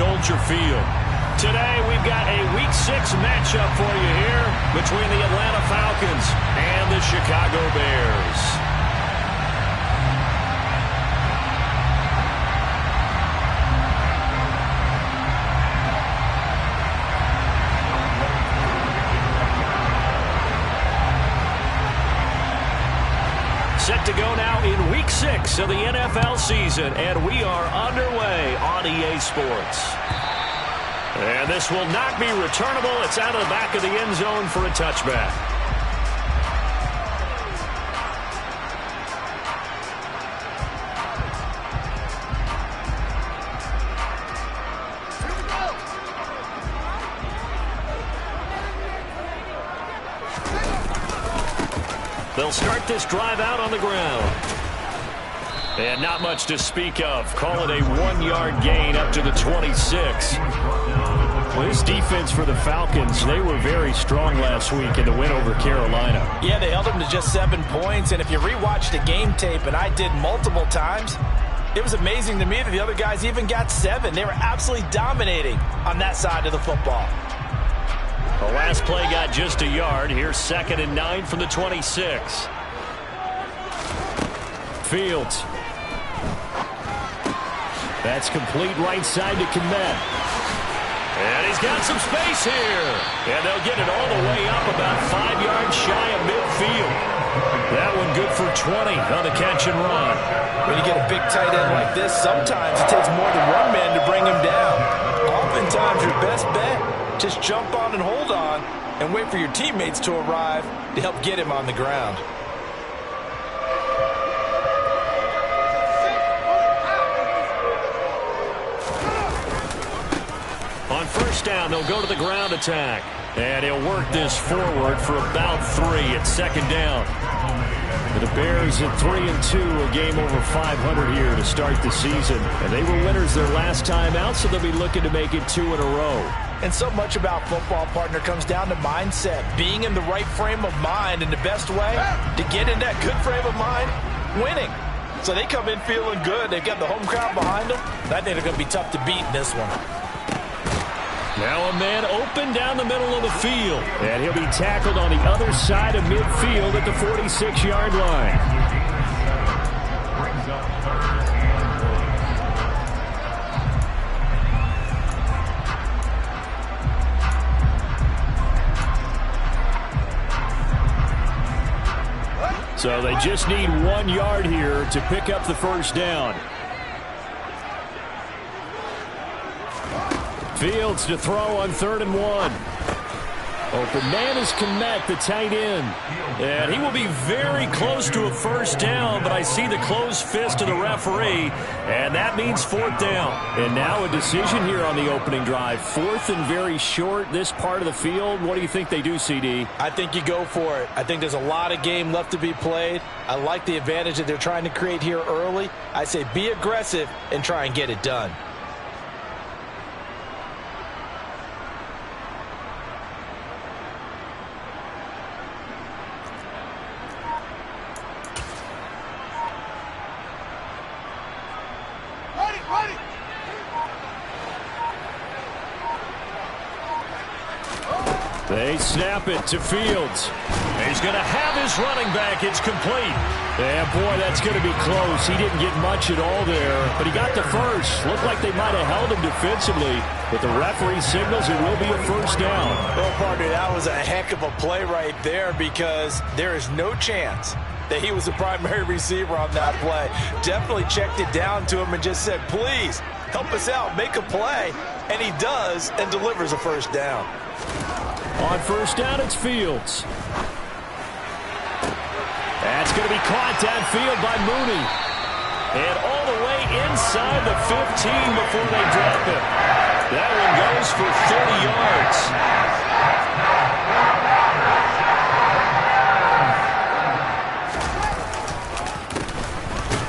Soldier Field. Today we've got a Week 6 matchup for you here between the Atlanta Falcons and the Chicago Bears. Set to go now in Week 6 of the NFL season, and we are underway on EA Sports. And this will not be returnable. It's out of the back of the end zone for a touchback. They'll start this drive out on the ground. And not much to speak of. Call it a 1-yard gain up to the 26. Well, this defense for the Falcons, they were very strong last week in the win over Carolina. Yeah, they held them to just 7 points. And if you rewatch the game tape, and I did multiple times, it was amazing to me that the other guys even got 7. They were absolutely dominating on that side of the football. The last play got just a yard. Here's 2nd and 9 from the 26. Fields. That's complete right side to Kmet. And he's got some space here. And they'll get it all the way up about 5 yards shy of midfield. That one good for 20 on the catch and run. When you get a big tight end like this, sometimes it takes more than one man to bring him down. Oftentimes your best bet, just jump on and hold on and wait for your teammates to arrive to help get him on the ground. On first down, they'll go to the ground attack. And he'll work this forward for about 3 at 2nd down. The Bears at 3-2, a game over 500 here to start the season. And they were winners their last time out, so they'll be looking to make it 2 in a row. And so much about football, partner, comes down to mindset. Being in the right frame of mind, and the best way to get in that good frame of mind, winning. So they come in feeling good. They've got the home crowd behind them. I think they're going to be tough to beat in this one. Now a man open down the middle of the field. And he'll be tackled on the other side of midfield at the 46-yard line. So they just need 1 yard here to pick up the first down. Fields to throw on 3rd and 1. Open man is Kmet, the tight end. And he will be very close to a first down, but I see the closed fist of the referee, and that means 4th down. And now a decision here on the opening drive. 4th and very short, this part of the field. What do you think they do, CD? I think you go for it. I think there's a lot of game left to be played. I like the advantage that they're trying to create here early. I say be aggressive and try and get it done. They snap it to Fields. He's going to have his running back. It's complete. And, boy, that's going to be close. He didn't get much at all there, but he got the first. Looked like they might have held him defensively, but the referee signals it will be a first down. Well, partner, that was a heck of a play right there because there is no chance that he was the primary receiver on that play. Definitely checked it down to him and just said, please, help us out, make a play. And he does and delivers a first down. On first down, it's Fields. That's going to be caught downfield by Mooney. And all the way inside the 15 before they drop him. That one goes for 30 yards.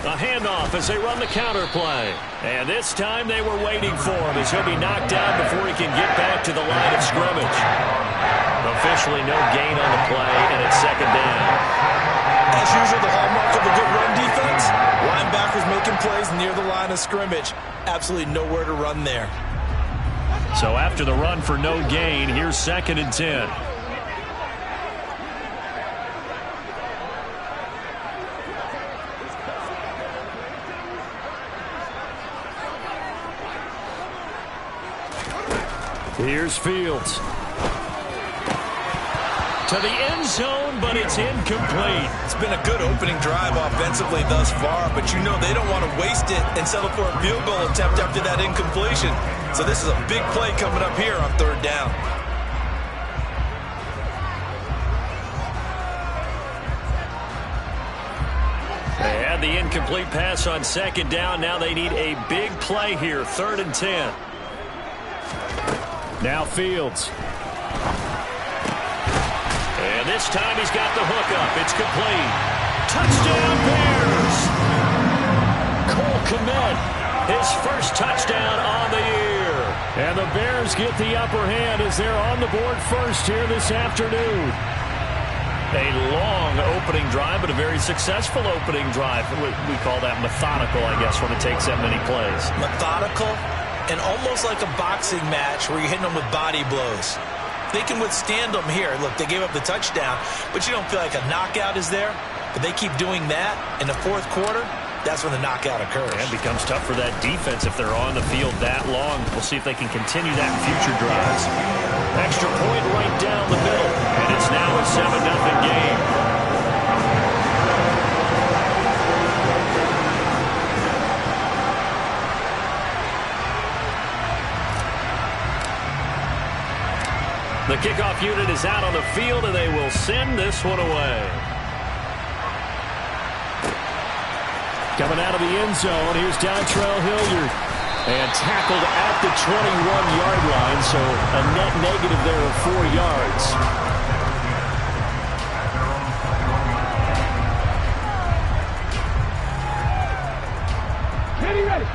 A handoff as they run the counter play. And this time they were waiting for him as he'll be knocked down before he can get back to the line of scrimmage. Officially no gain on the play, and it's 2nd down. As usual, the hallmark of a good run defense, linebackers making plays near the line of scrimmage. Absolutely nowhere to run there. So after the run for no gain, here's 2nd and 10. Here's Fields. To the end zone, but it's incomplete. It's been a good opening drive offensively thus far, but you know they don't want to waste it and settle for a field goal attempt after that incompletion. So this is a big play coming up here on 3rd down. They had the incomplete pass on 2nd down. Now they need a big play here, 3rd and 10. Now Fields. And this time he's got the hook up. It's complete. Touchdown, Bears! Cole Kmet, his first touchdown on the year. And the Bears get the upper hand as they're on the board first here this afternoon. A long opening drive, but a very successful opening drive. We call that methodical, I guess, when it takes that many plays. Methodical and almost like a boxing match where you're hitting them with body blows. They can withstand them here. Look, they gave up the touchdown, but you don't feel like a knockout is there. But they keep doing that in the 4th quarter. That's when the knockout occurs. And it becomes tough for that defense if they're on the field that long. We'll see if they can continue that in future drives. Extra point right down the middle, and it's now a 7-0 game. The kickoff unit is out on the field, and they will send this one away. Coming out of the end zone, here's Dontrell Hilliard. And tackled at the 21-yard line, so a net negative there of 4 yards. Ready.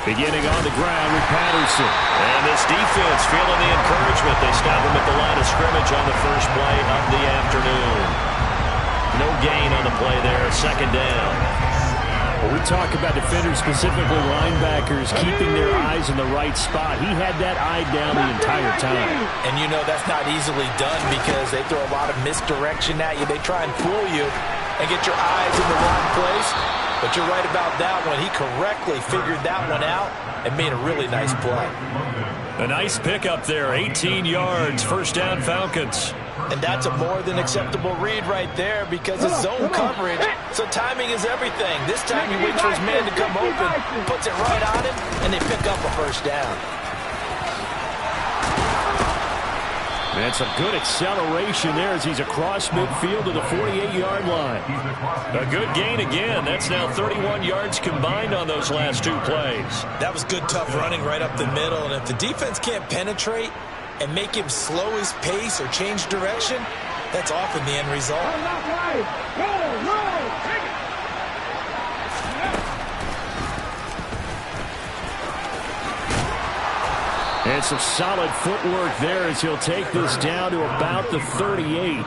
Beginning on the ground with Patterson. And this defense feeling the encouragement. They stop him at the line of scrimmage on the first play of the afternoon. No gain on the play there, 2nd down. Well, we talk about defenders, specifically linebackers, keeping their eyes in the right spot. He had that eye down the entire time. And you know that's not easily done because they throw a lot of misdirection at you. They try and fool you and get your eyes in the wrong place. But you're right about that one. He correctly figured that one out and made a really nice play. A nice pickup there, 18 yards, 1st down Falcons. And that's a more than acceptable read right there because it's zone coverage, so timing is everything. This time he waits for his man to come open, puts it right on him, and they pick up a 1st down. And some good acceleration there as he's across midfield to the 48-yard line. A good gain again. That's now 31 yards combined on those last 2 plays. That was good, tough running right up the middle. And if the defense can't penetrate and make him slow his pace or change direction, that's often the end result. And some solid footwork there as he'll take this down to about the 38.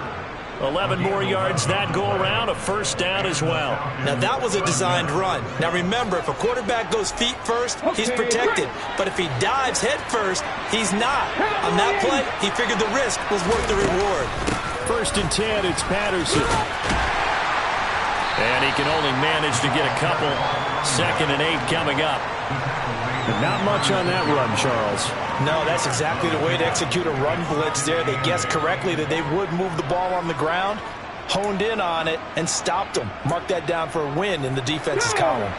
11 more yards that go around, a 1st down as well. Now that was a designed run. Now remember, if a quarterback goes feet first, he's protected. But if he dives head first, he's not. On that play, he figured the risk was worth the reward. 1st and 10, it's Patterson. And he can only manage to get a couple. 2nd and 8 coming up. Not much on that run, Charles. No, that's exactly the way to execute a run blitz there. They guessed correctly that they would move the ball on the ground, honed in on it, and stopped them. Mark that down for a win in the defense's column.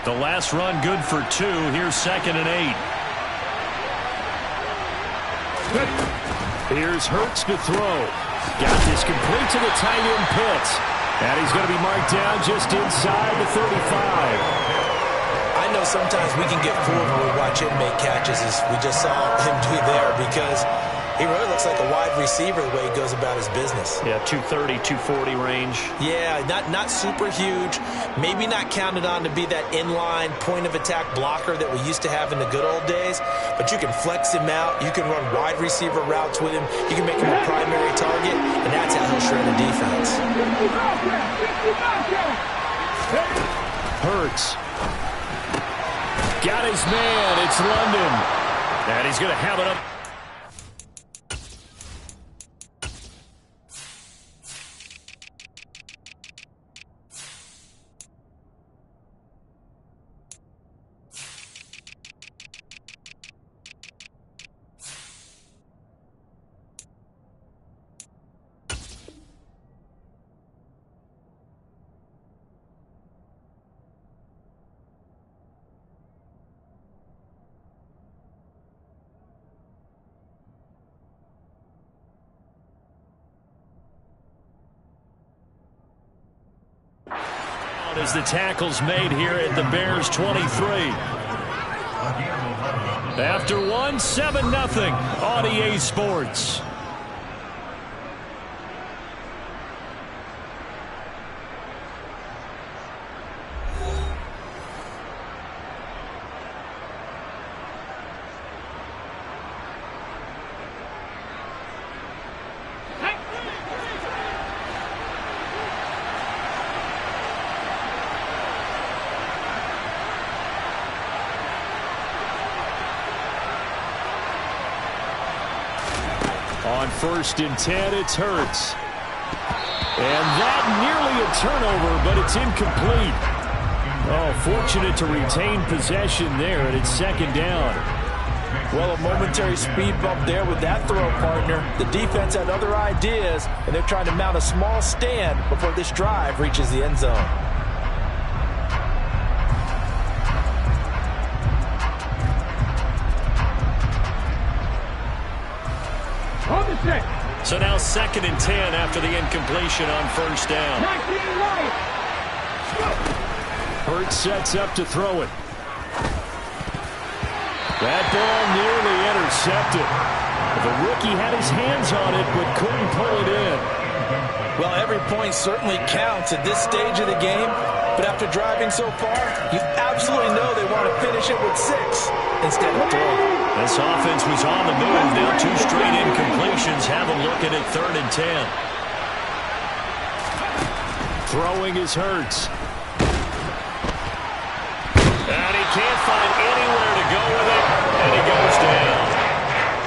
The last run good for 2. Here's 2nd and 8. Here's Hurts to throw. Got this complete to the tight end Pitts. And he's going to be marked down just inside the 35. I know sometimes we can get fooled when we watch him make catches, as we just saw him do there, because he really looks like a wide receiver the way he goes about his business. Yeah, 230, 240 range. Yeah, not super huge. Maybe not counted on to be that inline point-of-attack blocker that we used to have in the good old days, but you can flex him out. You can run wide receiver routes with him. You can make him a primary target, and that's how he'll shred a defense. Hurts. Got his man. It's London. And he's going to have it up. As the tackle's made here at the Bears 23. After one, 7-0 on EA Sports. On 1st and 10, it's Hurts. And that nearly a turnover, but it's incomplete. Oh, fortunate to retain possession there, and it's 2nd down. Well, a momentary speed bump there with that throw, partner. The defense had other ideas, and they're trying to mount a small stand before this drive reaches the end zone. So now 2nd and 10 after the incompletion on 1st down. Hurts sets up to throw it. That ball nearly intercepted. The rookie had his hands on it but couldn't pull it in. Well, every point certainly counts at this stage of the game, but after driving so far, you absolutely know they want to finish it with 6 instead of 3. This offense was on the move. Now 2 straight incompletions. Have a look at it, 3rd and 10. Throwing is Hurts. And he can't find anywhere to go with it, and he goes down.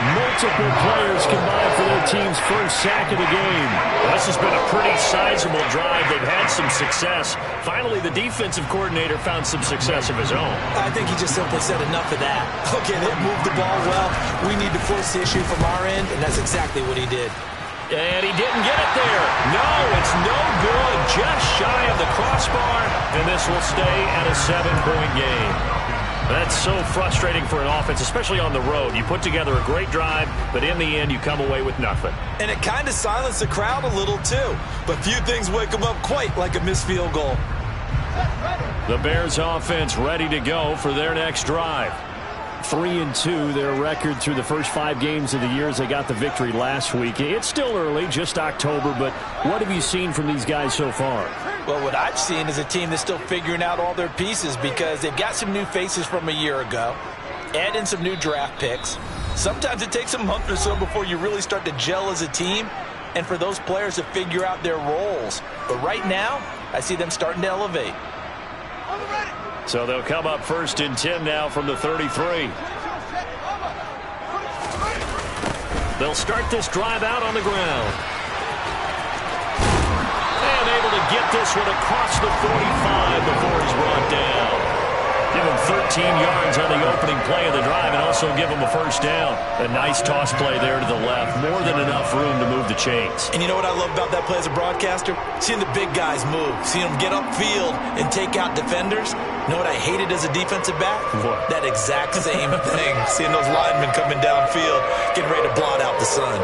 Multiple players combined for their team's first sack of the game. Well, this has been a pretty sizable drive. They've had some success. Finally, the defensive coordinator found some success of his own. I think he just simply said enough of that. Okay, they moved the ball well. We need to force the issue from our end, and that's exactly what he did. And he didn't get it there. No, it's no good. Just shy of the crossbar, and this will stay at a 7-point game. That's so frustrating for an offense, especially on the road. You put together a great drive, but in the end, you come away with nothing. And it kind of silenced the crowd a little, too. But few things wake them up quite like a missed field goal. The Bears offense ready to go for their next drive. 3-2, their record through the first 5 games of the year as they got the victory last week. It's still early, just October, but what have you seen from these guys so far? Well, what I've seen is a team that's still figuring out all their pieces because they've got some new faces from a year ago, add in some new draft picks. Sometimes it takes a month or so before you really start to gel as a team and for those players to figure out their roles. But right now, I see them starting to elevate. So they'll come up 1st and 10 now from the 33. They'll start this drive out on the ground. And able to get this one across the 45 before he's brought down. Give him 13 yards on the opening play of the drive and also give him a 1st down. A nice toss play there to the left. More than enough room to move the chains. And you know what I love about that play as a broadcaster? Seeing the big guys move. Seeing them get upfield and take out defenders. You know what I hated as a defensive back? What? That exact same thing. Seeing those linemen coming downfield, getting ready to blot out the sun.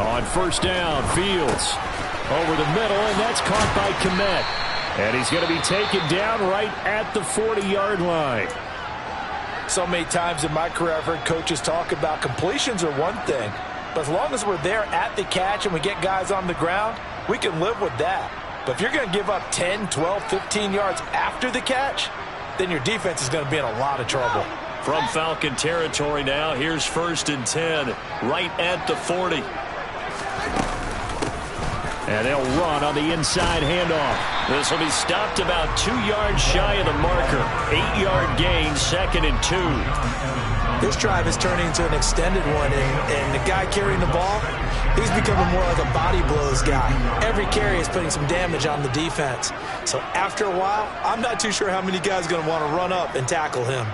On 1st down, Fields over the middle, and that's caught by Kmet. And he's going to be taken down right at the 40-yard line. So many times in my career I've heard coaches talk about completions are one thing, but as long as we're there at the catch and we get guys on the ground, we can live with that. But if you're going to give up 10, 12, 15 yards after the catch, then your defense is going to be in a lot of trouble. From Falcon territory now, here's 1st and 10, right at the 40. And they'll run on the inside handoff. This will be stopped about 2 yards shy of the marker. 8-yard gain, 2nd and 2. This drive is turning into an extended one, and the guy carrying the ball, he's becoming more like a body blows guy. Every carry is putting some damage on the defense. So after a while, I'm not too sure how many guys are going to want to run up and tackle him.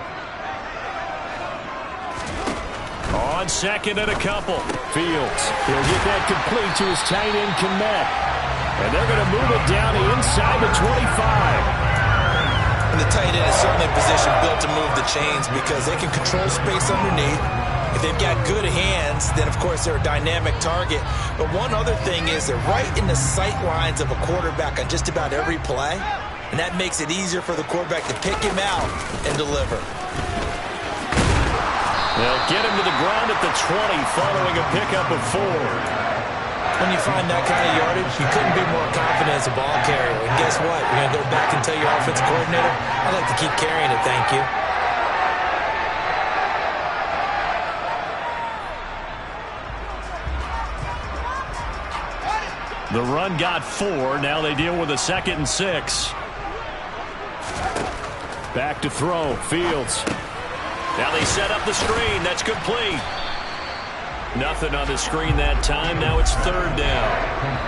On 2nd and a couple. Fields, he'll get that complete to his tight end, Connect. And they're going to move it down inside the 25. And the tight end is certainly in position built to move the chains because they can control space underneath. If they've got good hands, then, of course, they're a dynamic target. But one other thing is they're right in the sight lines of a quarterback on just about every play. And that makes it easier for the quarterback to pick him out and deliver. They'll get him to the ground at the 20 following a pickup of 4. When you find that kind of yardage, you couldn't be more confident as a ball carrier. And guess what? You're going to go back and tell your offensive coordinator, I'd like to keep carrying it, thank you. The run got 4. Now they deal with a 2nd and 6. Back to throw. Fields. Now they set up the screen. That's complete. Nothing on the screen that time. Now it's 3rd down.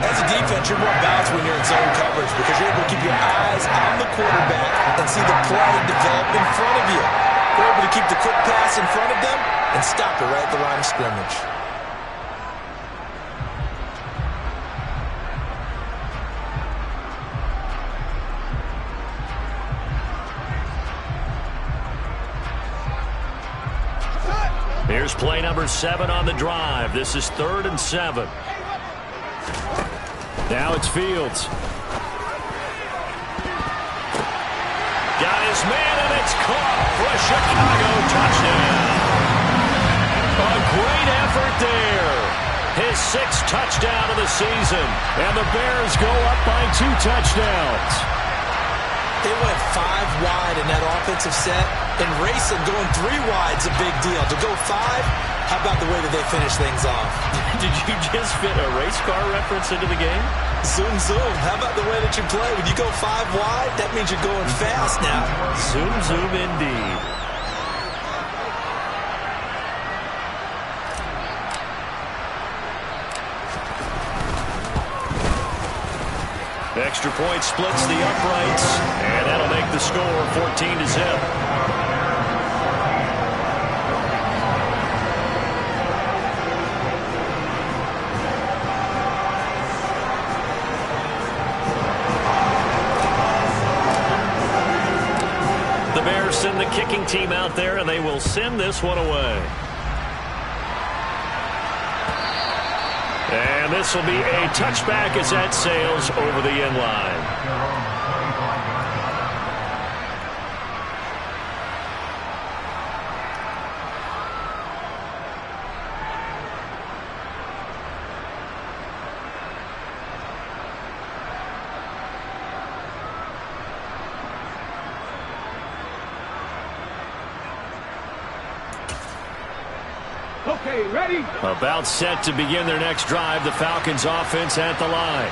As a defense, you're more balanced when you're in zone coverage because you're able to keep your eyes on the quarterback and see the play develop in front of you. You're able to keep the quick pass in front of them and stop it right at the line of scrimmage. Here's play number 7 on the drive. This is 3rd and 7. Now it's Fields. Got his man, and it's caught for a Chicago touchdown. A great effort there. His 6th touchdown of the season. And the Bears go up by 2 touchdowns. They went 5 wide in that offensive set, and racing going 3 wide's a big deal. To go 5, how about the way that they finish things off? Did you just fit a race car reference into the game? Zoom, zoom. How about the way that you play? When you go 5 wide, that means you're going fast now. Zoom, zoom indeed. Extra point splits the uprights, and that'll make the score 14-0. The Bears send the kicking team out there, and they will send this one away. And this will be a touchback as that sails over the end line. Okay, ready? About set to begin their next drive, the Falcons offense at the line.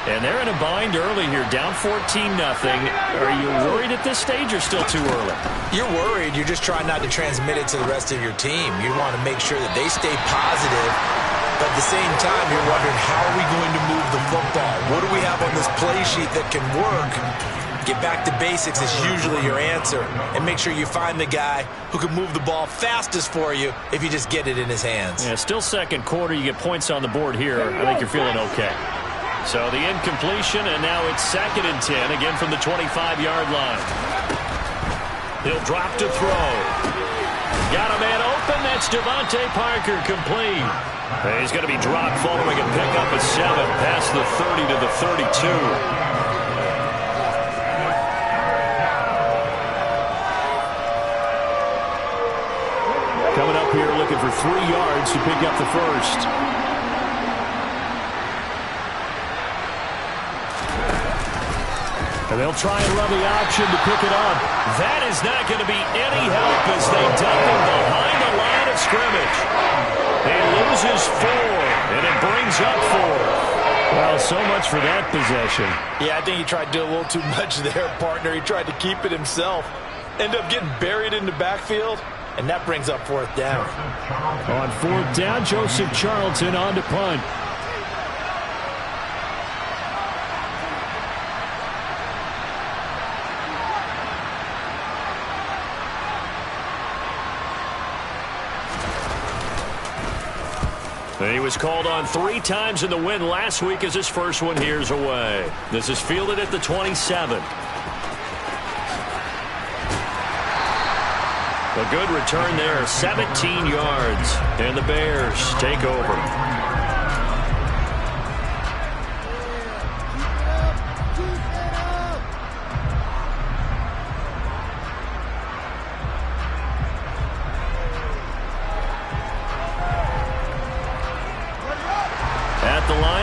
And they're in a bind early here, down 14-0. Are you worried at this stage or still too early? You're worried. You're just trying not to transmit it to the rest of your team. You want to make sure that they stay positive. But at the same time, you're wondering, how are we going to move the football? What do we have on this play sheet that can work? Get back to basics is usually your answer. And make sure you find the guy who can move the ball fastest for you if you just get it in his hands. Yeah, still second quarter. You get points on the board here. I think you're feeling okay. So the incompletion, and now it's 2nd and 10, again from the 25-yard line. He'll drop to throw. Got a man open. That's Devontae Parker, complete. He's going to be dropped following a pickup of 7 past the 30 to the 32. Coming up here looking for 3 yards to pick up the first. And they'll try and run the option to pick it up. That is not going to be any help as they dump him behind the line of scrimmage. He loses 4, and it brings up 4. Well, so much for that possession. Yeah, I think he tried to do a little too much there, partner. He tried to keep it himself. End up getting buried in the backfield, and that brings up 4th down. On 4th down, Joseph Charlton on to punt. He was called on 3 times in the win last week as his first one here's away. This is fielded at the 27. A good return there, 17 yards. And the Bears take over.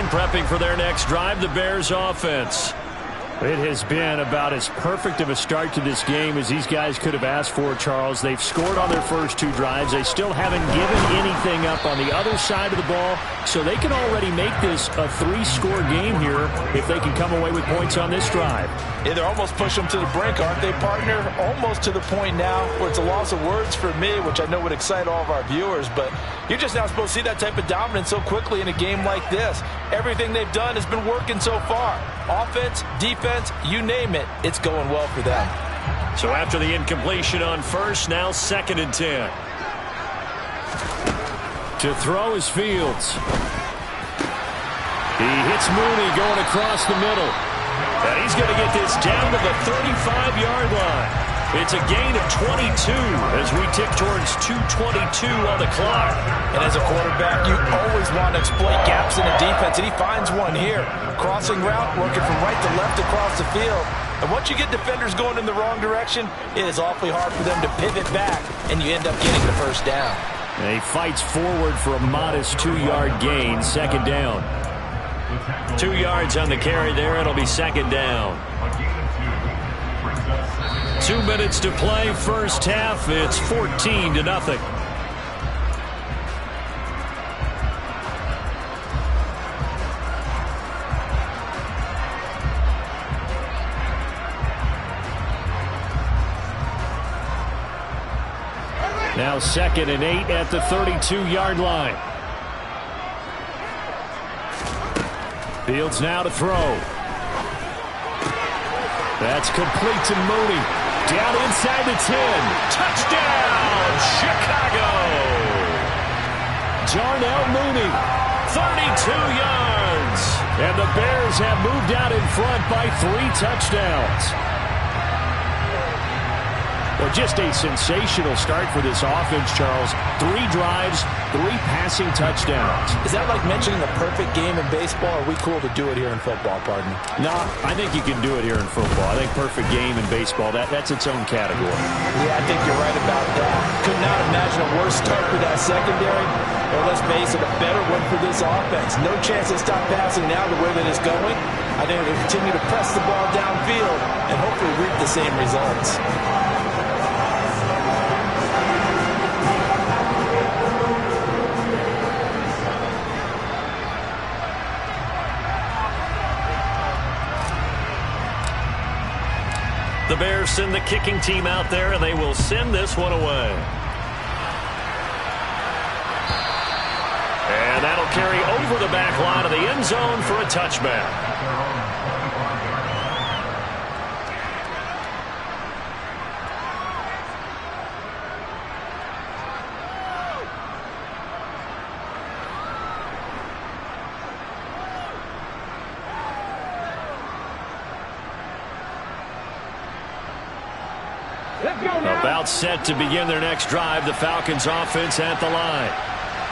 Prepping for their next drive, the Bears offense. It has been about as perfect of a start to this game as these guys could have asked for, Charles. They've scored on their first 2 drives. They still haven't given anything up on the other side of the ball, so they can already make this a 3-score game here if they can come away with points on this drive. Yeah, they're almost pushing them to the brink, aren't they, partner? Almost to the point now where it's a loss of words for me, which I know would excite all of our viewers, but you're just not supposed to see that type of dominance so quickly in a game like this. Everything they've done has been working so far. Offense, defense, you name it, it's going well for them. So after the incompletion on first, now 2nd and 10. To throw is Fields. He hits Mooney going across the middle. And he's going to get this down to the 35-yard line. It's a gain of 22 as we tick towards 2:22 on the clock. And as a quarterback, you always want to exploit gaps in the defense, and he finds one here. Crossing route, working from right to left across the field. And once you get defenders going in the wrong direction, it is awfully hard for them to pivot back, and you end up getting the first down. And he fights forward for a modest 2-yard gain, 2nd down. 2 yards on the carry there. It'll be 2nd down. 2 minutes to play, first half. It's 14-0. Now 2nd and 8 at the 32-yard line. Fields now to throw. That's complete to Mooney. Down inside the 10. Touchdown, Chicago. Darnell Mooney, 32 yards. And the Bears have moved out in front by 3 touchdowns. Well, just a sensational start for this offense, Charles. 3 drives, 3 passing touchdowns. Is that like mentioning a perfect game in baseball, or are we cool to do it here in football, partner? No, I think you can do it here in football. I think perfect game in baseball, that's its own category. Yeah, I think you're right about that. Could not imagine a worse start for that secondary. Or let's face it, a better one for this offense. No chance to stop passing now the way that it's going. I think they'll continue to press the ball downfield and hopefully reap the same results. The Bears send the kicking team out there, and they will send this one away. And that'll carry over the back line of the end zone for a touchback. About set to begin their next drive, the Falcons offense at the line.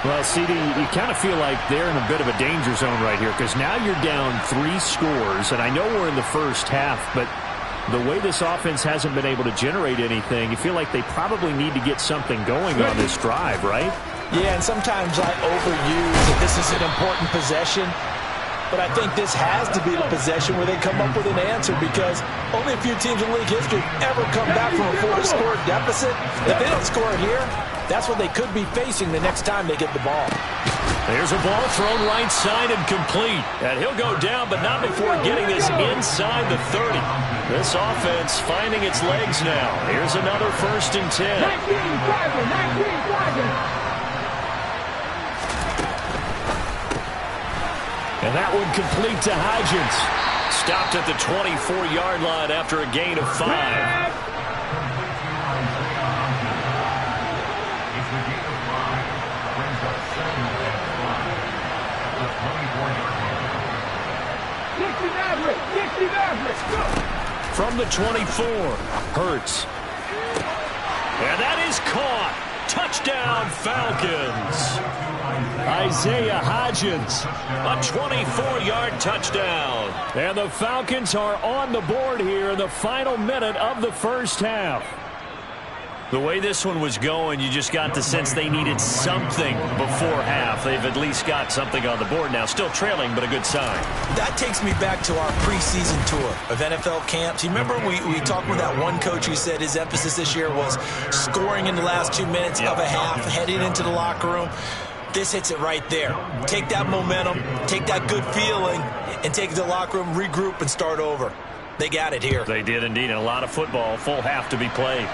Well, CD, you kind of feel like they're in a bit of a danger zone right here because now you're down 3 scores, and I know we're in the first half, but the way this offense hasn't been able to generate anything, you feel like they probably need to get something going on this drive, right? Yeah, and sometimes I overuse that this is an important possession. But I think this has to be the possession where they come up with an answer, because only a few teams in league history have ever come back from a 4-score deficit. If they don't score it here, that's what they could be facing the next time they get the ball. Here's a ball thrown right side and complete. And he'll go down, but not before getting this inside the 30. This offense finding its legs now. Here's another 1st and 10. 19 flagging. And that one complete to Hodgins. Stopped at the 24-yard line after a gain of 5. From the 24, Hurts. And that is caught. Touchdown, Falcons. Isaiah Hodgins, a 24-yard touchdown. And the Falcons are on the board here in the final minute of the first half. The way this one was going, you just got the sense they needed something before half. They've at least got something on the board now. Still trailing, but a good sign. That takes me back to our preseason tour of NFL camps. You remember we talked with that one coach who said his emphasis this year was scoring in the last 2 minutes of a half, heading into the locker room. This hits it right there. Take that momentum, take that good feeling, and take it to the locker room, regroup, and start over. They got it here. They did indeed, and a lot of football, full half to be played.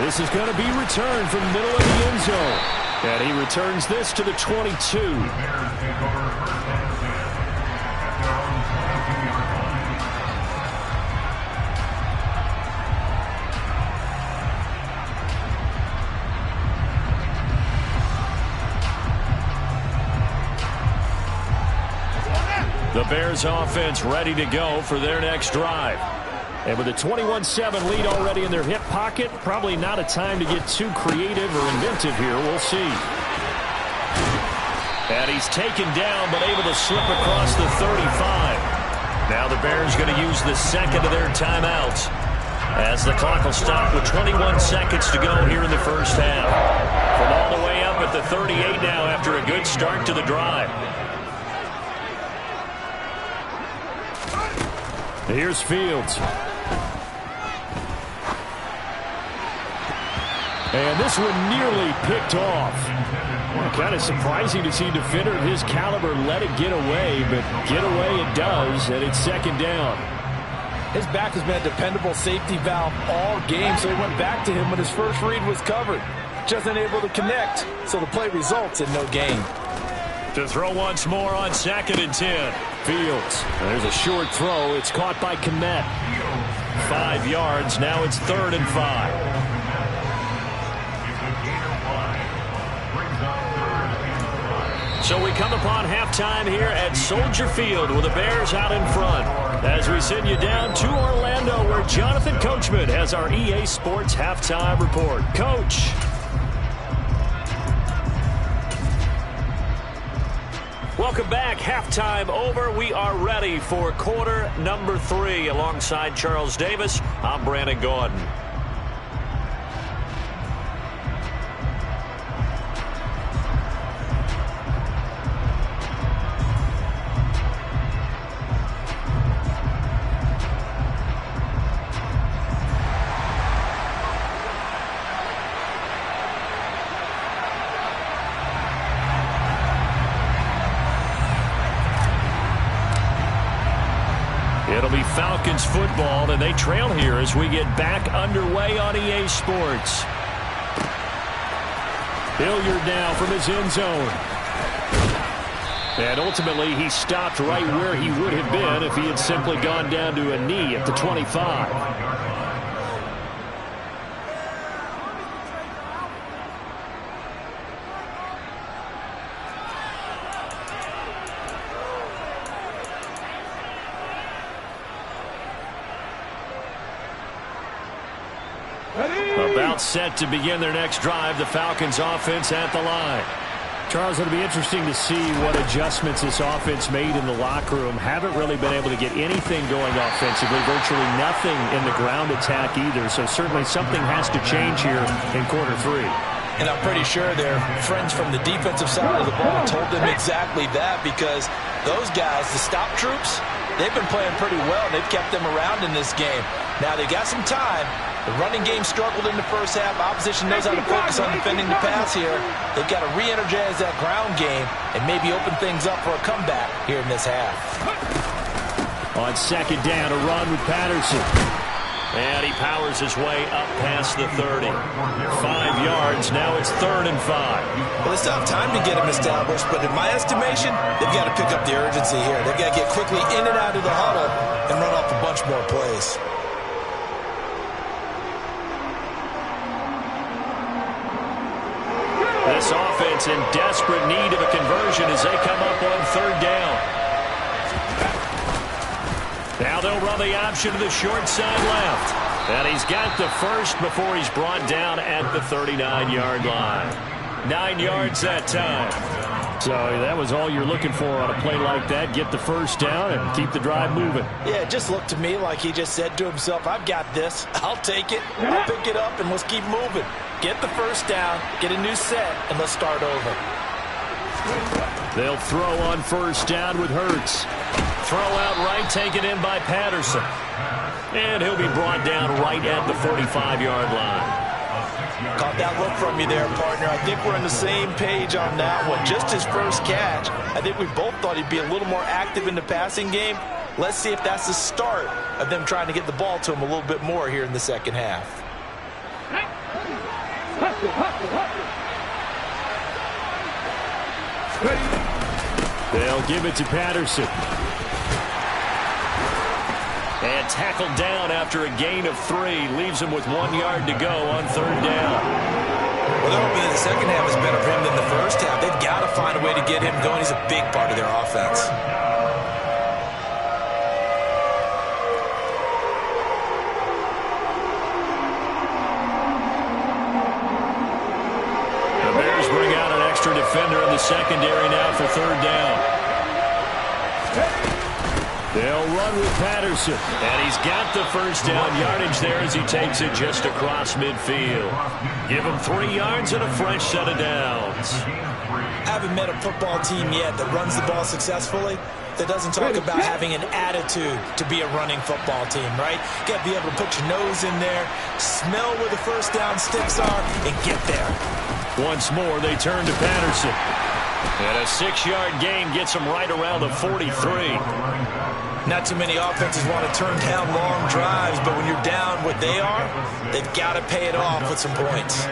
This is going to be returned from the middle of the end zone. And he returns this to the 22. The Bears offense ready to go for their next drive. And with a 21-7 lead already in their hip pocket, probably not a time to get too creative or inventive here. We'll see. And he's taken down, but able to slip across the 35. Now the Bears going to use the second of their timeouts, as the clock will stop with 21 seconds to go here in the first half. From all the way up at the 38 now after a good start to the drive. Here's Fields. And this one nearly picked off. Well, kind of surprising to see a defender of his caliber let it get away, but get away it does, and it's second down. His back has been a dependable safety valve all game, so he went back to him when his first read was covered. Just unable to connect, so the play results in no gain. To throw once more on 2nd and 10. Fields. There's a short throw. It's caught by Kmet. 5 yards. Now it's 3rd and 5. So we come upon halftime here at Soldier Field with the Bears out in front. As we send you down to Orlando, where Jonathan Coachman has our EA Sports halftime report. Coach. Welcome back. Halftime over. We are ready for quarter number 3. Alongside Charles Davis, I'm Brandon Gordon. It'll be Falcons football, and they trail here as we get back underway on EA Sports. Hilliard now from his end zone. And ultimately, he stopped right where he would have been if he had simply gone down to a knee at the 25. About set to begin their next drive, the Falcons offense at the line. Charles, it'll be interesting to see what adjustments this offense made in the locker room. Haven't really been able to get anything going offensively, virtually nothing in the ground attack either, so certainly something has to change here in quarter 3. And I'm pretty sure their friends from the defensive side of the ball told them exactly that, because those guys, the stop troops, they've been playing pretty well, and they've kept them around in this game. Now, they got some time. The running game struggled in the first half. Opposition knows how to focus on defending the pass here. They've got to re-energize that ground game and maybe open things up for a comeback here in this half. On second down, a run with Patterson. And he powers his way up past the 30. 5 yards, now it's 3rd and 5. Well, they still have time to get him established, but in my estimation, they've got to pick up the urgency here. They've got to get quickly in and out of the huddle and run off a bunch more plays. This offense in desperate need of a conversion as they come up on 3rd down. Now they'll run the option to the short side left. And he's got the first before he's brought down at the 39-yard line. 9 yards that time. So that was all you're looking for on a play like that. Get the first down and keep the drive moving. Yeah, it just looked to me like he just said to himself, I've got this. I'll take it. I'll pick it up, and let's keep moving. Get the first down, get a new set, and let's start over. They'll throw on first down with Hurts. Throw out right, taken in by Patterson. And he'll be brought down right at the 45-yard line. Caught that look from you there, partner. I think we're on the same page on that one. Just his first catch. I think we both thought he'd be a little more active in the passing game. Let's see if that's the start of them trying to get the ball to him a little bit more here in the second half. They'll give it to Patterson. And tackled down after a gain of 3. Leaves him with 1 yard to go on 3rd down. Well, they're hoping that the second half is better for him than the first half. They've got to find a way to get him going. He's a big part of their offense. The Bears bring out an extra defender in the secondary now for 3rd down. They'll run with Patterson. And he's got the first down yardage there as he takes it just across midfield. Give him 3 yards and a fresh set of downs. I haven't met a football team yet that runs the ball successfully that doesn't talk about having an attitude to be a running football team, right? You got to be able to put your nose in there, smell where the first down sticks are, and get there. Once more, they turn to Patterson. And a 6-yard gain gets him right around the 43. Not too many offenses want to turn down long drives, but when you're down what they are, they've got to pay it off with some points.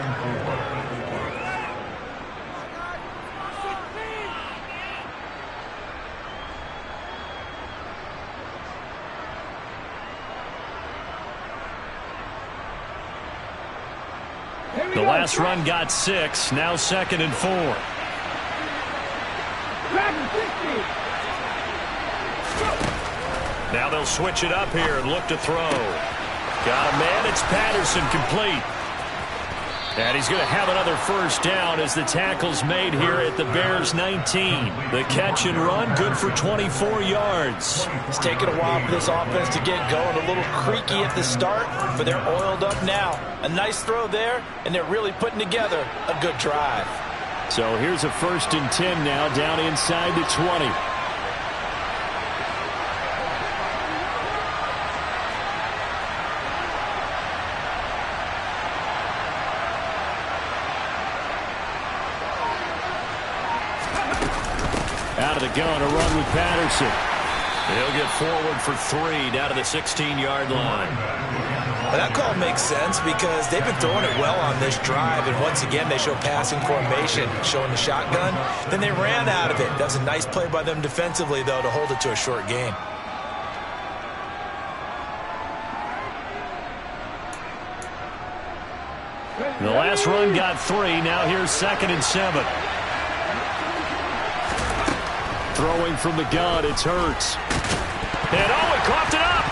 The last run got 6, now 2nd and 4. Now they'll switch it up here and look to throw. Got a man, it's Patterson, complete. And he's going to have another first down as the tackle's made here at the Bears' 19. The catch and run, good for 24 yards. It's taken a while for this offense to get going. A little creaky at the start, but they're oiled up now. A nice throw there, and they're really putting together a good drive. So here's a 1st and 10 now, down inside the 20. Out of the gun, a run with Patterson. He'll get forward for 3 down to the 16-yard line. Well, that call makes sense because they've been throwing it well on this drive, and once again they show passing formation, showing the shotgun. Then they ran out of it. That was a nice play by them defensively, though, to hold it to a short gain. The last run got 3. Now here's 2nd and 7. Throwing from the gun, it's Hurts. And he coughed it up.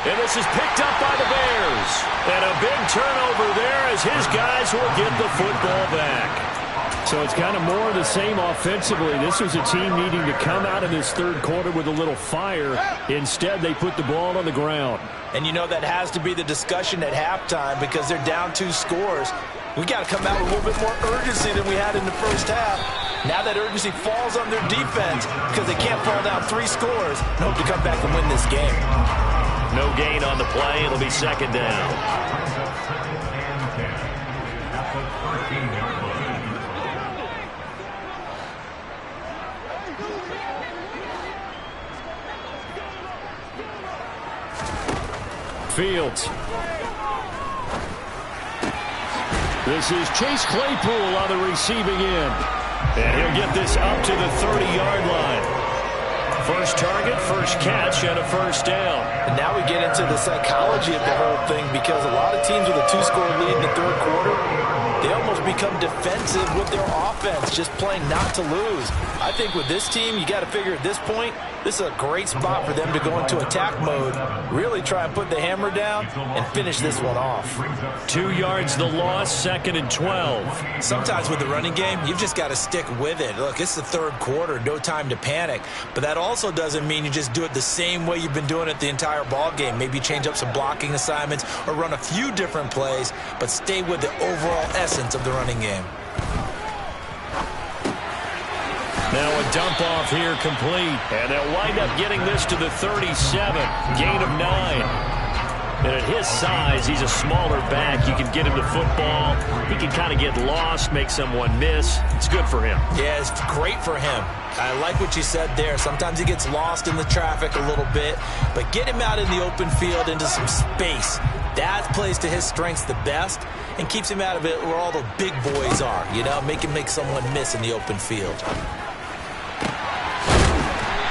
And this is picked up by the Bears. And a big turnover there as his guys will get the football back. So it's kind of more of the same offensively. This was a team needing to come out in this 3rd quarter with a little fire. Instead, they put the ball on the ground. And you know that has to be the discussion at halftime because they're down 2 scores. We got to come out with a little bit more urgency than we had in the first half. Now that urgency falls on their defense because they can't fall down 3 scores and hope to come back and win this game. No gain on the play. It'll be second down. Fields. This is Chase Claypool on the receiving end. And he'll get this up to the 30-yard line. First target, first catch, and a first down. And now we get into the psychology of the whole thing, because a lot of teams with a 2-score lead in the third quarter, they almost become defensive with their offense, just playing not to lose. I think with this team, you got to figure at this point, this is a great spot for them to go into attack mode, really try and put the hammer down and finish this one off. 2 yards the loss, second and 12. Sometimes with the running game, you've just got to stick with it. Look, it's the third quarter, no time to panic. But that also doesn't mean you just do it the same way you've been doing it the entire ball game. Maybe change up some blocking assignments or run a few different plays, but stay with the overall essence of the running game. Now a dump off here complete. And they'll wind up getting this to the 37. Gain of 9. And at his size, he's a smaller back. You can get him to football. He can kind of get lost, make someone miss. It's good for him. Yeah, it's great for him. I like what you said there. Sometimes he gets lost in the traffic a little bit. But get him out in the open field into some space. That plays to his strengths the best and keeps him out of it where all the big boys are. You know, make someone miss in the open field.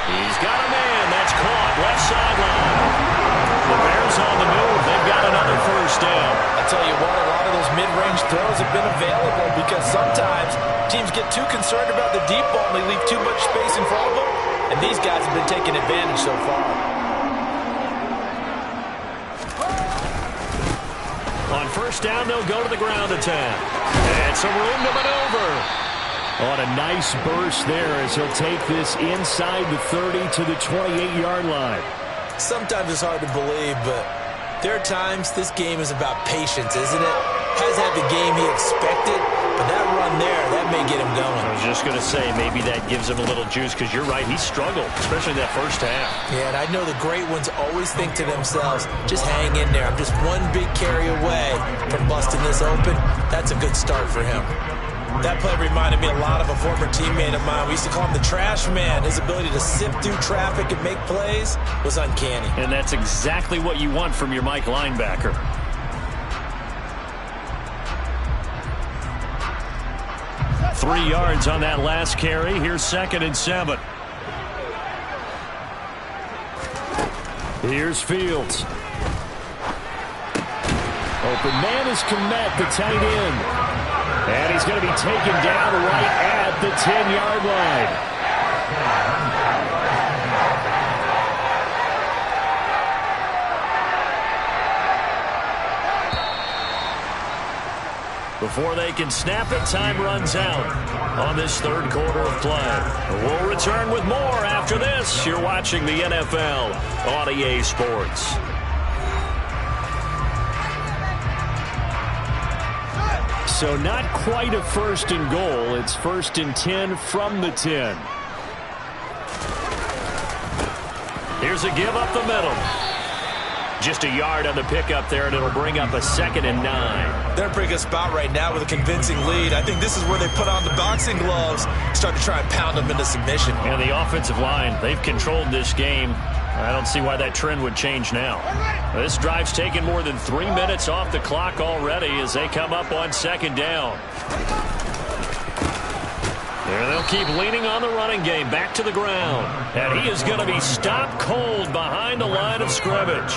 He's got a man. That's caught. Left sideline. The Bears on the move. They've got another first down. I tell you what, a lot of those mid-range throws have been available because sometimes teams get too concerned about the deep ball and they leave too much space in front of them. And these guys have been taking advantage so far. On first down, they'll go to the ground attack. And some room to maneuver. On a nice burst there as he'll take this inside the 30 to the 28-yard line. Sometimes it's hard to believe, but there are times this game is about patience, isn't it? Has had the game he expected, but that run there, that may get him going. I was just going to say, maybe that gives him a little juice, because you're right, he struggled, especially in that first half. Yeah, and I know the great ones always think to themselves, just hang in there. I'm just one big carry away from busting this open. That's a good start for him. That play reminded me a lot of a former teammate of mine. We used to call him the trash man. His ability to sift through traffic and make plays was uncanny. And that's exactly what you want from your Mike linebacker. Three yards on that last carry. Here's second and 7. Here's Fields. Open man is Kmet, the tight end. And he's going to be taken down right at the 10-yard line. Before they can snap it, time runs out on this third quarter of play. We'll return with more after this. You're watching the NFL on EA Sports. So not quite a first and goal. It's first and 10 from the 10. Here's a give up the middle. Just a yard on the pickup there, and it'll bring up a second and 9. They're in a pretty good spot right now with a convincing lead. I think this is where they put on the boxing gloves, start to try and pound them into submission. And the offensive line, they've controlled this game. I don't see why that trend would change now. This drive's taken more than 3 minutes off the clock already as they come up on second down. And they'll keep leaning on the running game back to the ground. And he is going to be stopped cold behind the line of scrimmage.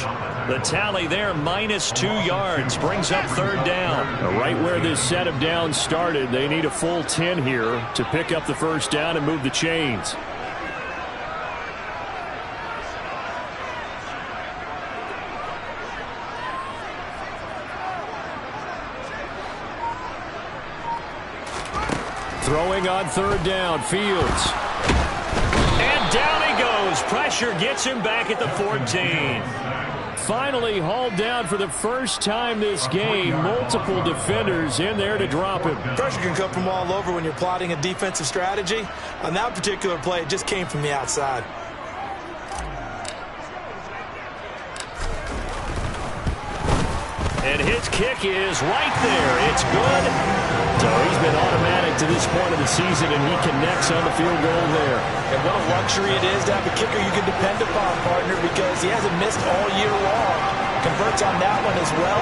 The tally there, -2 yards, brings up third down. Right where this set of downs started, they need a full 10 here to pick up the first down and move the chains. Throwing on third down, Fields. And down he goes. Pressure gets him back at the 14. finally hauled down for the first time this game. Multiple defenders in there to drop him. Pressure can come from all over when you're plotting a defensive strategy. On that particular play, it just came from the outside. And his kick is right there. It's good. So he's been automatic to this point of the season, and he connects on the field goal there. And what a luxury it is to have a kicker you can depend upon, partner, because he hasn't missed all year long. Converts on that one as well.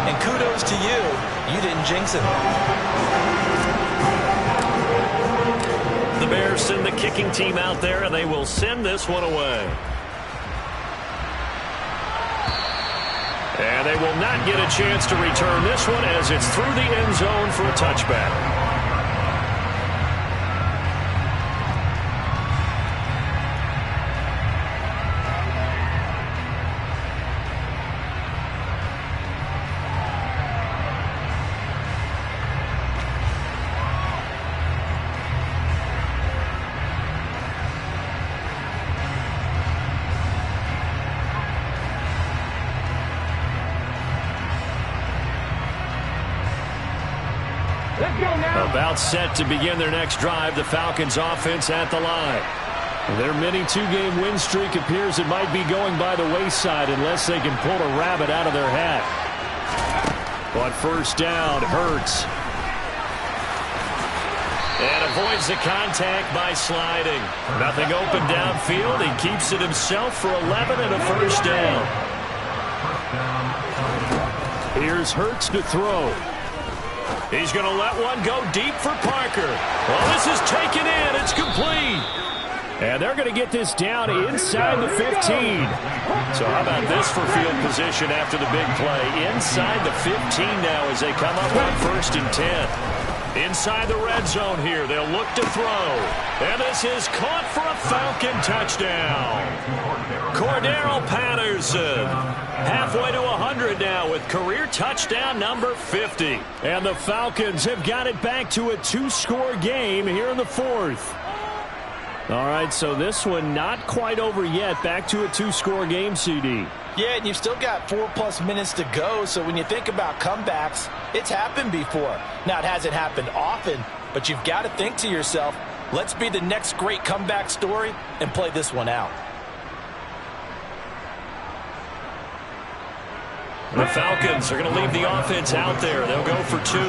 And kudos to you. You didn't jinx it. The Bears send the kicking team out there, and they will send this one away. And they will not get a chance to return this one as it's through the end zone for a touchback. About set to begin their next drive, the Falcons offense at the line. Their mini two-game win streak appears it might be going by the wayside unless they can pull a rabbit out of their hat. But first down, Hurts. And avoids the contact by sliding. Nothing open downfield. He keeps it himself for 11 and a first down. Here's Hurts to throw. He's going to let one go deep for Parker. Well, this is taken in. It's complete. And they're going to get this down inside the 15. So how about this for field position after the big play? Inside the 15 now as they come up on 1st and 10. Inside the red zone here. They'll look to throw. And this is caught for a Falcon touchdown. Cordero Patterson. Halfway to 100 now with career touchdown number 50. And the Falcons have got it back to a 2-score game here in the 4th. All right, so this one not quite over yet. Back to a 2-score game, CD. Yeah, and you've still got 4+ minutes to go, so when you think about comebacks, it's happened before. Now, it hasn't happened often, but you've got to think to yourself, let's be the next great comeback story and play this one out. The Falcons are going to leave the offense out there. They'll go for 2.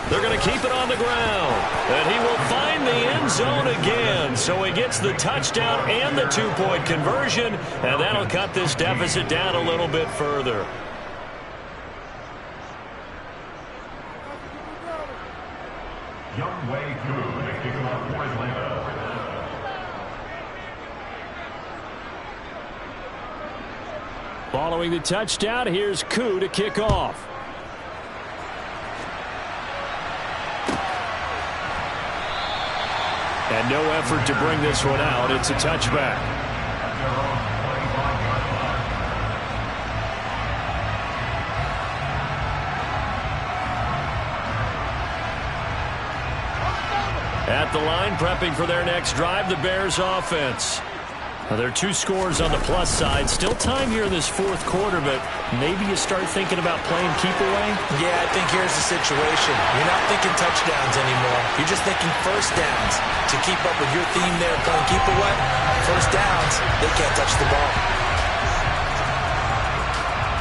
They're going to keep it on the ground. And he will find the end zone again. So he gets the touchdown and the 2-point conversion. And that'll cut this deficit down a little bit further. Young way through the kickoff for Atlanta. Following the touchdown, here's Koo to kick off. And no effort to bring this one out. It's a touchback. At the line, prepping for their next drive, the Bears offense. Now, there are 2 scores on the plus side. Still time here in this 4th quarter, but maybe you start thinking about playing keep away? Yeah, I think here's the situation. You're not thinking touchdowns anymore. You're just thinking first downs. To keep up with your theme there, playing keep away, first downs, they can't touch the ball.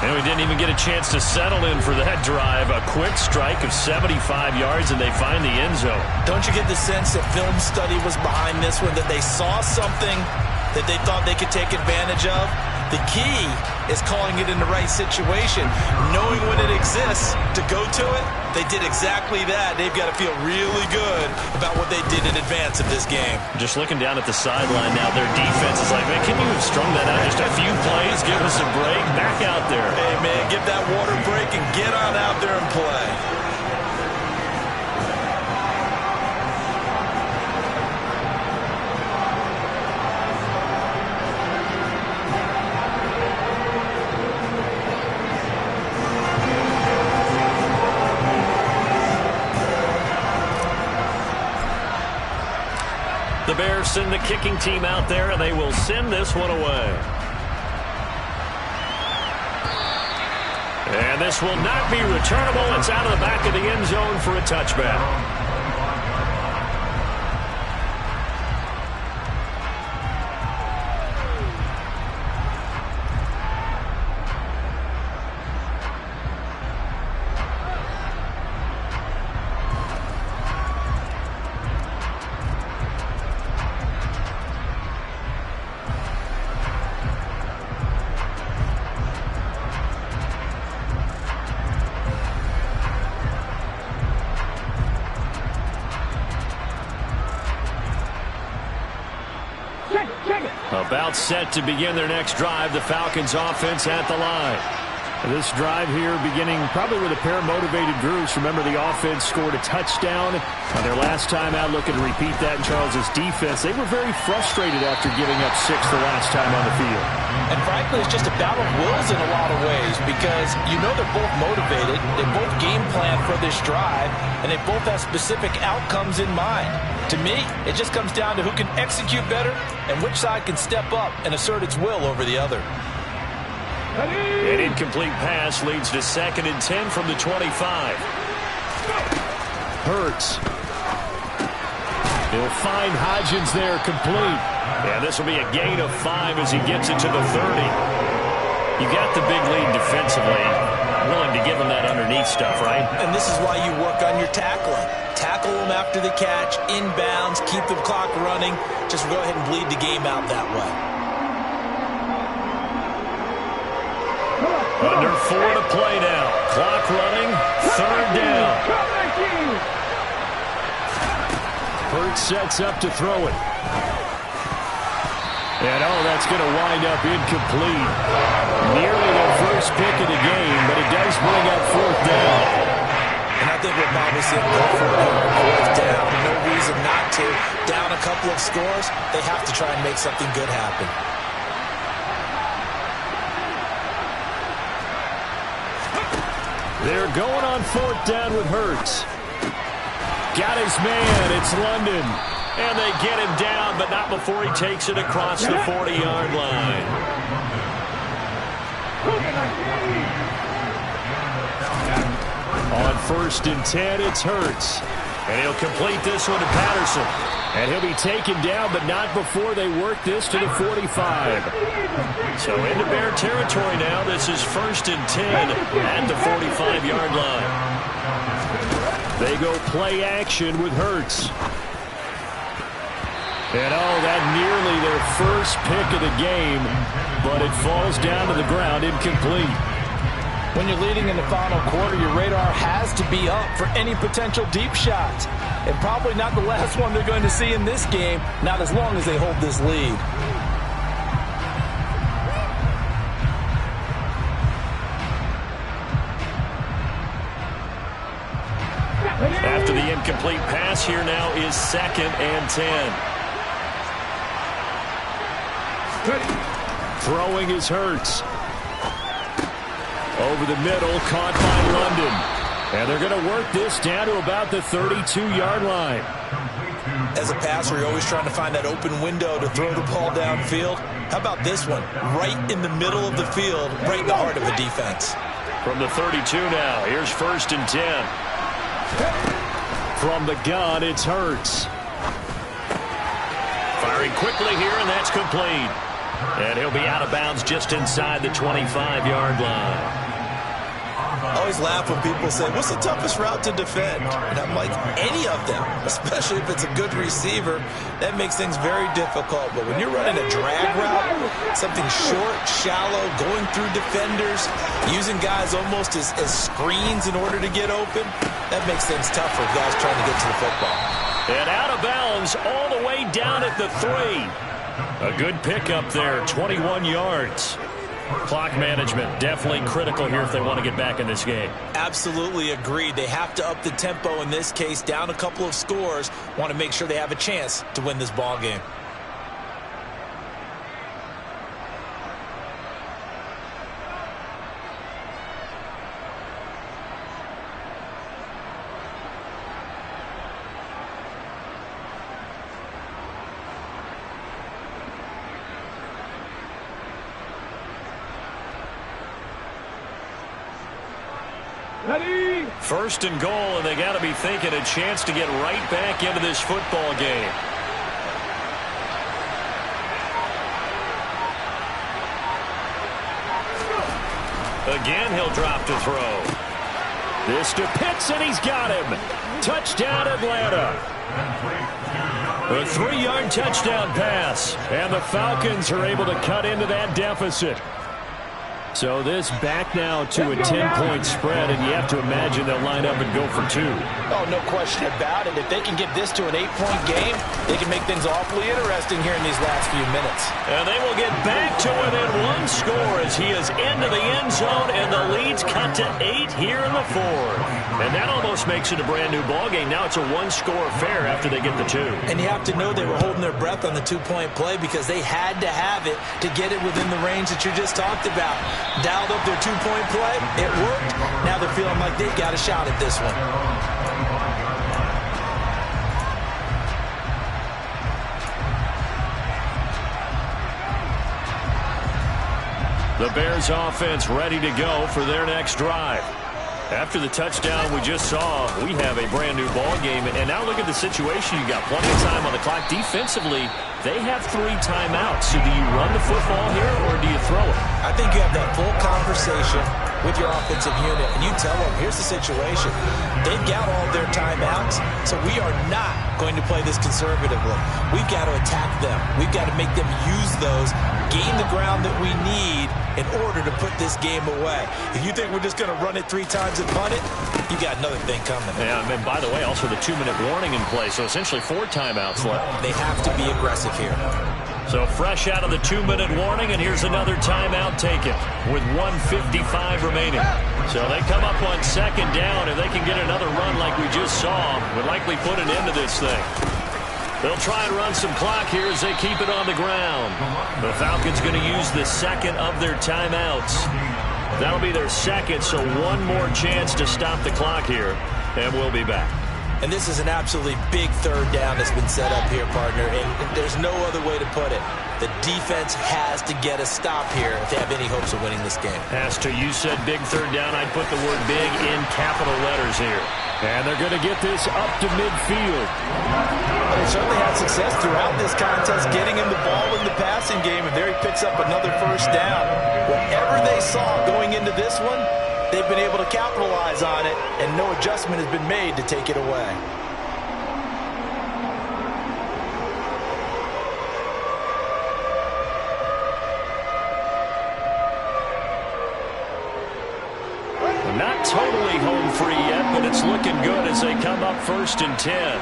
And we didn't even get a chance to settle in for that drive. A quick strike of 75 yards, and they find the end zone. Don't you get the sense that film study was behind this one, that they saw something that they thought they could take advantage of? The key is calling it in the right situation, knowing when it exists to go to it. They did exactly that. They've got to feel really good about what they did in advance of this game. Just looking down at the sideline now, their defense is like, man, can you have strung that out just a few plays? Give us a break. Back out there. Hey, man, give that water break and get on out there and play. The Patterson, the kicking team out there, and they will send this one away. And this will not be returnable. It's out of the back of the end zone for a touchback. About set to begin their next drive. The Falcons offense at the line. This drive here beginning probably with a pair of motivated groups. Remember, the offense scored a touchdown on their last time out. Looking to repeat that in Charles's defense. They were very frustrated after giving up 6 the last time on the field. And frankly, it's just a battle of wills in a lot of ways because you know they're both motivated. They both game plan for this drive, and they both have specific outcomes in mind. To me, it just comes down to who can execute better and which side can step up and assert its will over the other. An incomplete pass leads to 2nd and 10 from the 25. Hurts. He'll find Hodgins there, complete. And this will be a gain of 5 as he gets it to the 30. You got the big lead defensively. Willing to give him that underneath stuff, right? And this is why you work on your tackling. Tackle them after the catch, inbounds, keep the clock running. Just go ahead and bleed the game out that way. Under 4 to play now. Clock running. 3rd down. Hurts sets up to throw it. And that's going to wind up incomplete. Nearly their first pick of the game, but it does bring up 4th down. And I think what Bob was saying, go for it on 4th down. No reason not to. Down a couple of scores, they have to try and make something good happen. They're going on 4th down with Hurts. Got his man. It's London. And they get him down, but not before he takes it across the 40-yard line. On 1st and 10, it's Hurts. And he'll complete this one to Patterson. And he'll be taken down, but not before they work this to the 45. So into Bear territory now. This is 1st and 10 at the 45-yard line. They go play action with Hurts. And that nearly their first pick of the game, but it falls down to the ground incomplete. When you're leading in the final quarter, your radar has to be up for any potential deep shots. And probably not the last one they're going to see in this game, not as long as they hold this lead. After the incomplete pass, here now is 2nd and 10. Throwing is Hurts. Over the middle, caught by London. And they're going to work this down to about the 32-yard line. As a passer, you're always trying to find that open window to throw the ball downfield. How about this one? Right in the middle of the field, right in the heart of a defense. From the 32 now, here's 1st and 10. From the gun, it's Hurts. Firing quickly here, and that's complete. And he'll be out of bounds just inside the 25-yard line. I always laugh when people say, what's the toughest route to defend? And I'm like, any of them, especially if it's a good receiver. That makes things very difficult. But when you're running a drag route, something short, shallow, going through defenders, using guys almost as screens in order to get open, that makes things tough for guys trying to get to the football. And out of bounds all the way down at the 3. A good pickup there, 21 yards. Clock management definitely critical here if they want to get back in this game. Absolutely agreed. They have to up the tempo in this case, down a couple of scores. Want to make sure they have a chance to win this ball game. Ready? First and goal, and they got to be thinking a chance to get right back into this football game. Again, he'll drop to throw. This to Pitts, and he's got him. Touchdown, Atlanta. A 3-yard touchdown pass, and the Falcons are able to cut into that deficit. So this back now to a 10-point spread, and you have to imagine they'll line up and go for 2. Oh, no question about it. If they can get this to an 8-point game, they can make things awfully interesting here in these last few minutes. And they will get back to within 1 score as he is into the end zone, and the lead's cut to 8 here in the 4th. And that almost makes it a brand-new ballgame. Now it's a 1-score affair after they get the 2. And you have to know they were holding their breath on the 2-point play because they had to have it to get it within the range that you just talked about. Dialed up their 2-point play. It worked. Now they're feeling like they got a shot at this one. The Bears offense ready to go for their next drive. After the touchdown we just saw, we have a brand new ball game. And now look at the situation. You got plenty of time on the clock. Defensively, they have 3 timeouts. So do you run the football here or do you throw it? I think you have that full conversation with your offensive unit, and you tell them, here's the situation. They've got all their timeouts, so we are not going to play this conservatively. We've got to attack them. We've got to make them use those, gain the ground that we need in order to put this game away. If you think we're just going to run it 3 times and punt it, you got another thing coming. Yeah, and by the way, also the 2-minute warning in play, so essentially 4 timeouts left. They have to be aggressive here. So fresh out of the 2-minute warning, and here's another timeout taken with 1:55 remaining. So they come up on 2nd down, and they can get another run like we just saw, would likely put an end to this thing. They'll try and run some clock here as they keep it on the ground. The Falcons going to use the 2nd of their timeouts. That'll be their 2nd, so 1 more chance to stop the clock here, and we'll be back. And this is an absolutely big 3rd down that's been set up here, partner, and there's no other way to put it. The defense has to get a stop here if they have any hopes of winning this game. As to you said big 3rd down, I'd put the word big in capital letters here. And they're going to get this up to midfield. They certainly had success throughout this contest, getting him the ball in the passing game, and there he picks up another 1st down. Whatever they saw going into this one, they've been able to capitalize on it, and no adjustment has been made to take it away. Not totally home free yet, but it's looking good as they come up 1st and 10.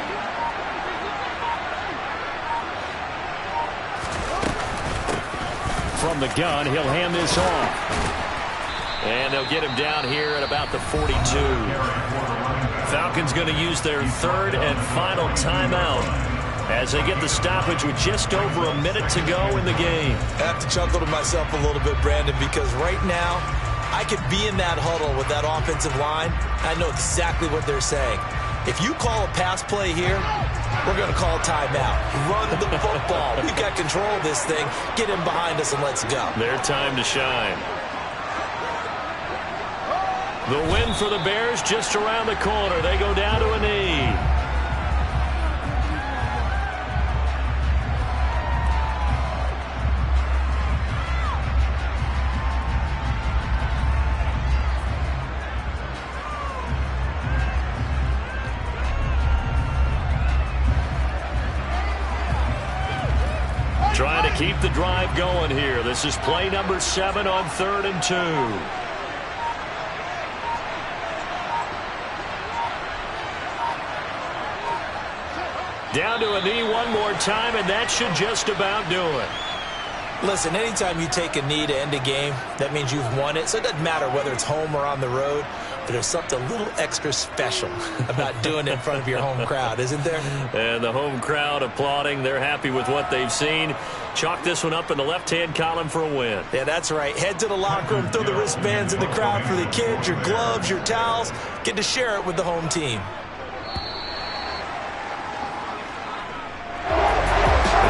From the gun, he'll hand this off. And they'll get him down here at about the 42. Falcons going to use their 3rd and final timeout as they get the stoppage with just over a minute to go in the game. I have to chuckle to myself a little bit, Brandon, because right now I could be in that huddle with that offensive line. I know exactly what they're saying. If you call a pass play here, we're going to call timeout. Run the football. We've got control of this thing. Get in behind us and let's go. Their time to shine. The win for the Bears just around the corner. They go down to a knee. Trying to keep the drive going here. This is play number 7 on 3rd and 2. Down to a knee 1 more time, and that should just about do it. Listen, anytime you take a knee to end a game, that means you've won it. So it doesn't matter whether it's home or on the road, but there's something a little extra special about doing it in front of your home crowd, isn't there? And the home crowd applauding. They're happy with what they've seen. Chalk this one up in the left-hand column for a win. Yeah, that's right. Head to the locker room, throw the wristbands in the crowd for the kids, your gloves, your towels. Get to share it with the home team.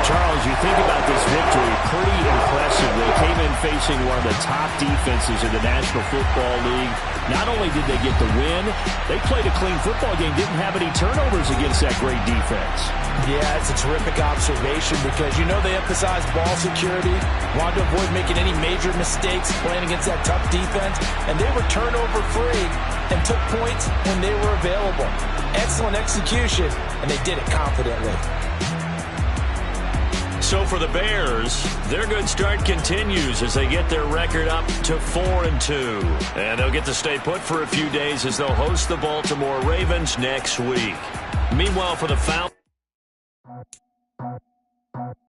Charles, you think about this victory pretty impressive. They came in facing one of the top defenses in the National Football League. Not only did they get the win, they played a clean football game, didn't have any turnovers against that great defense. Yeah, it's a terrific observation because you know they emphasize ball security, wanted to avoid making any major mistakes playing against that tough defense, and they were turnover free and took points when they were available. Excellent execution, and they did it confidently. So for the Bears, their good start continues as they get their record up to 4-2. And they'll get to stay put for a few days as they'll host the Baltimore Ravens next week. Meanwhile, for the Falcons,